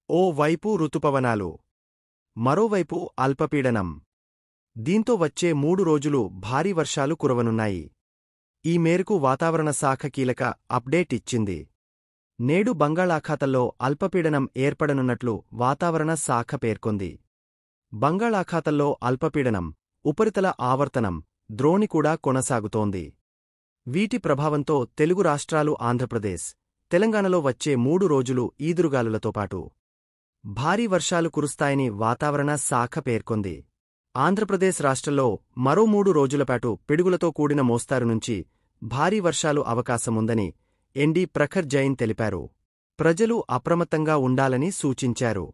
ఓ వైపు రుతుపవనాలు, మరోవైపు అల్పపీడనం. దీంతో వచ్చే 3 రోజులు భారీ వర్షాలు కురవనున్నాయి. ఈ మేరకు వాతావరణ శాఖ కీలక అప్డేట్ ఇచ్చింది. నేడు బంగాళాఖాతంలో అల్పపీడనం ఏర్పడనున్నట్లు వాతావరణ శాఖ పేర్కొంది. బంగాళాఖాతంలో అల్పపీడనం, ఉపరితల ఆవర్తనం, ద్రోణి కూడా కొనసాగుతోంది. వీటి ప్రభావంతో తెలుగు రాష్ట్రాలు ఆంధ్రప్రదేశ్, తెలంగాణలో వచ్చే 3 రోజులు ఈదురుగాలులతో పాటు భారీ వర్షాలు కురుస్తాయని వాతావరణ శాఖ పేర్కొంది. ఆంధ్రప్రదేశ్ రాష్ట్రంలో మరో 3 రోజులపాటు పిడుగులతో కూడిన మోస్తారు నుంచి భారీ వర్షాలు అవకాశముందని ఎన్డీ ప్రఖర్ జైన్ తెలిపారు. ప్రజలు అప్రమత్తంగా ఉండాలని సూచించారు.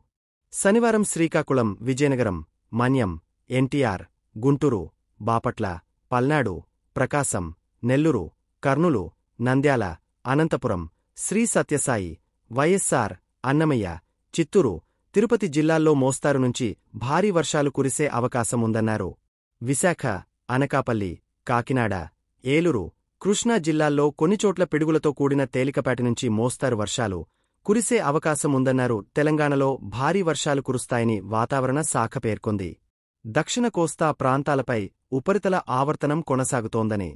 శనివారం శ్రీకాకుళం, విజయనగరం, మన్యం, ఎన్టీఆర్, గుంటూరు, బాపట్ల, పల్నాడు, ప్రకాశం, నెల్లూరు, కర్నూలు, నంద్యాల, అనంతపురం, శ్రీ సత్యసాయి, వైఎస్సార్, అన్నమయ్య, చిత్తూరు, తిరుపతి జిల్లాల్లో మోస్తారు నుంచి భారీ వర్షాలు కురిసే అవకాశముందన్నారు. విశాఖ, అనకాపల్లి, కాకినాడ, ఏలూరు, కృష్ణా జిల్లాల్లో కొన్నిచోట్ల పిడుగులతో కూడిన తేలికపాటి నుంచి మోస్తారు వర్షాలు కురిసే అవకాశముందన్నారు. తెలంగాణలో భారీ వర్షాలు కురుస్తాయని వాతావరణ శాఖ పేర్కొంది. దక్షిణ కోస్తా ప్రాంతాలపై ఉపరితల ఆవర్తనం కొనసాగుతోందని,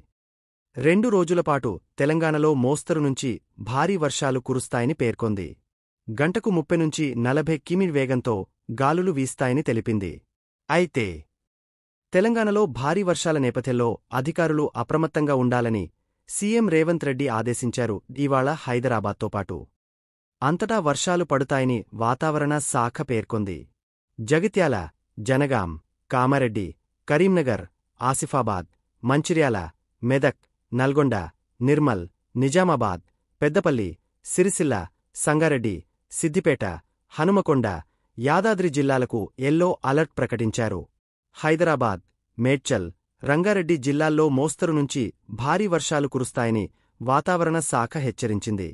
2 రోజులపాటు తెలంగాణలో మోస్తరు నుంచి భారీ వర్షాలు కురుస్తాయని పేర్కొంది. గంటకు 30 నుంచి 40 కిమి వేగంతో గాలులు వీస్తాయని తెలిపింది. అయితే తెలంగాణలో భారీ వర్షాల నేపథ్యంలో అధికారులు అప్రమత్తంగా ఉండాలని సీఎం రేవంత్ రెడ్డి ఆదేశించారు. ఇవాళ హైదరాబాద్తో పాటు అంతటా వర్షాలు పడుతాయని వాతావరణ శాఖ పేర్కొంది. జగిత్యాల, జనగాం, కామారెడ్డి, కరీంనగర్, ఆసిఫాబాద్, మంచిర్యాల, మెదక్, నల్గొండ, నిర్మల్, నిజామాబాద్, పెద్దపల్లి, సిరిసిల్ల, సంగారెడ్డి, సిద్దిపేట, హనుమకొండ, యాదాద్రి జిల్లాలకు ఎల్లో అలర్ట్ ప్రకటించారు. హైదరాబాద్, మేడ్చల్, రంగారెడ్డి జిల్లాల్లో మోస్తరు నుంచి భారీ వర్షాలు కురుస్తాయని వాతావరణ శాఖ హెచ్చరించింది.